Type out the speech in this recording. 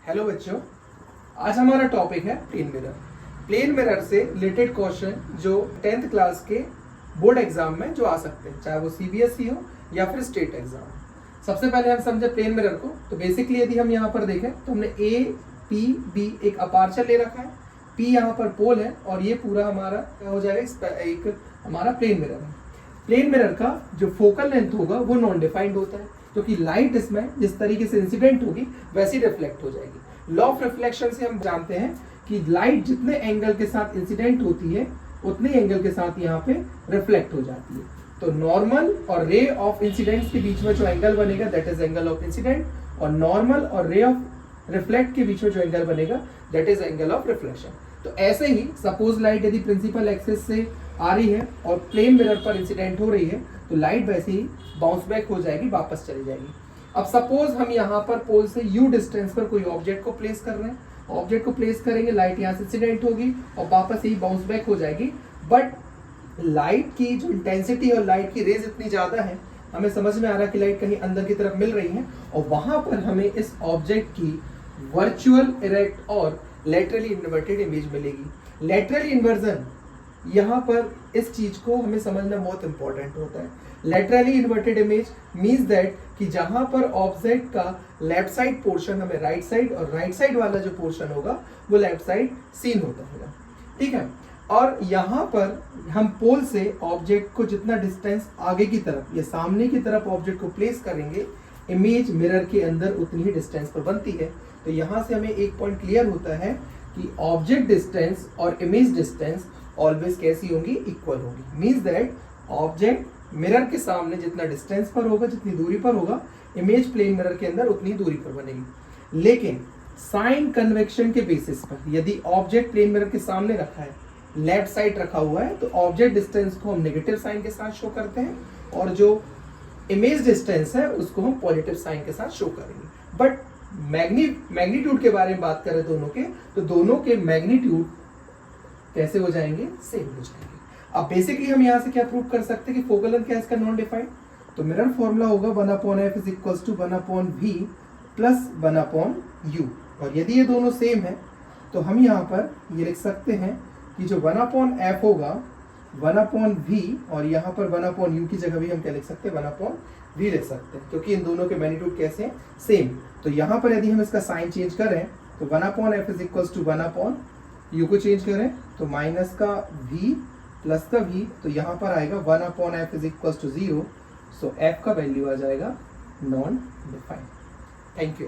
Hello बच्चों, आज हमारा टॉपिक है प्लेन मिरर। प्लेन मिरर से रिलेटेड क्वेश्चन जो 10th क्लास के बोर्ड एग्जाम में जो आ सकते हैं, चाहे वो सीबीएसई हो या फिर स्टेट एग्जाम। सबसे पहले हम समझे प्लेन मिरर को, तो बेसिकली यदि हम यहाँ पर देखें तो हमने ए पी बी एक अपार्चर ले रखा है, पी यहाँ पर पोल है और ये पूरा हमारा क्या हो जाएगा, एक हमारा प्लेन मिरर है। प्लेन मिरर का जो फोकल लेंथ होगा वो नॉन डिफाइंड होता है, क्योंकि लाइट इसमें जिस तरीके से इंसिडेंट होगी वैसी रिफ्लेक्ट हो जाएगी। लॉ ऑफ रिफ्लेक्शन से हम जानते हैं कि लाइट जितने एंगल के साथ इंसिडेंट होती है उतने एंगल के साथ यहाँ पे रिफ्लेक्ट हो जाती है। तो नॉर्मल और रे ऑफ इंसिडेंट्स के बीच में जो एंगल बनेगा that is angle of incident, और नॉर्मल और रे ऑफ रिफ्लेक्ट के बीच में जो एंगल बनेगा that is angle of reflection. तो ऐसे ही सपोज लाइट यदि प्रिंसिपल एक्सिस से आ रही है और प्लेन मिरर पर इंसिडेंट हो रही है तो लाइट वैसे ही बाउंस बैक हो जाएगी, वापस चली जाएगी। अब सपोज हम यहाँ पर पोल से u डिस्टेंस पर कोई ऑब्जेक्ट को प्लेस कर रहे हैं, ऑब्जेक्ट को प्लेस करेंगे, लाइट यहाँ से इंसिडेंट होगी और वापस ही बाउंस बैक हो जाएगी। बट लाइट की जो इंटेंसिटी और लाइट की रेज इतनी ज्यादा है, हमें समझ में आ रहा है कि लाइट कहीं अंदर की तरफ मिल रही है और वहां पर हमें इस ऑब्जेक्ट की वर्चुअल इरेक्ट और लेटरली इन्वर्टेड इमेज मिलेगी। लेटरली इन्वर्जन यहाँ पर इस चीज को हमें समझना बहुत इंपॉर्टेंट होता है। Laterally inverted image means that कि जहां पर ऑब्जेक्ट का लेफ्ट साइड पोर्शन हमें राइट साइड और राइट साइड वाला जो पोर्शन होगा वो लेफ्ट साइड सीन होता होगा, ठीक है। और यहाँ पर हम पोल से ऑब्जेक्ट को जितना डिस्टेंस आगे की तरफ या सामने की तरफ ऑब्जेक्ट को प्लेस करेंगे, इमेज मिरर के अंदर उतनी ही डिस्टेंस पर बनती है। तो यहाँ से हमें एक पॉइंट क्लियर होता है कि ऑब्जेक्ट डिस्टेंस और इमेज डिस्टेंस ऑलवेज कैसी होंगी, इक्वल होगी। मीन्स दैट ऑब्जेक्ट मिरर के सामने जितना डिस्टेंस पर होगा, जितनी दूरी पर होगा, इमेज प्लेन मिरर के अंदर उतनी दूरी पर बनेगी। लेकिन साइन कन्वेक्शन के बेसिस पर यदि ऑब्जेक्ट प्लेन मिरर के सामने रखा है, लेफ्ट साइड रखा हुआ है, तो ऑब्जेक्ट डिस्टेंस को हम नेगेटिव साइन के साथ शो करते हैं और जो इमेज डिस्टेंस है उसको हम पॉजिटिव साइन के साथ शो करेंगे। बट मैग्नीट्यूड के बारे में बात करें दोनों के, तो दोनों के मैग्नीट्यूड कैसे हो जाएंगे, सेम हो जाएंगे। अब बेसिकली हम यहाँ से क्या प्रूव कर सकते हैं कि फोकल लेंथ क्या है इसका, नॉन डिफाइंड। तो मिरर फॉर्मूला होगा 1/f is equals to 1/v plus 1/u। और यदि ये दोनों सेम है तो हम यहाँ पर ये लिख सकते हैं कि जो 1/f होगा 1/v और यहाँ पर 1/u की जगह भी हम क्या लिख सकते हैं, 1/v लिख सकते हैं, क्योंकि इन दोनों के मैग्नीट्यूड कैसे हैं, सेम। तो यहाँ पर यदि हम इसका साइन चेंज करें तो 1/f is equals to 1/u को चेंज करें तो माइनस का v प्लस का v, तो यहाँ पर आएगा 1/f is equals to 0। So f का वैल्यू आ जाएगा नॉन डिफाइंड। Thank you.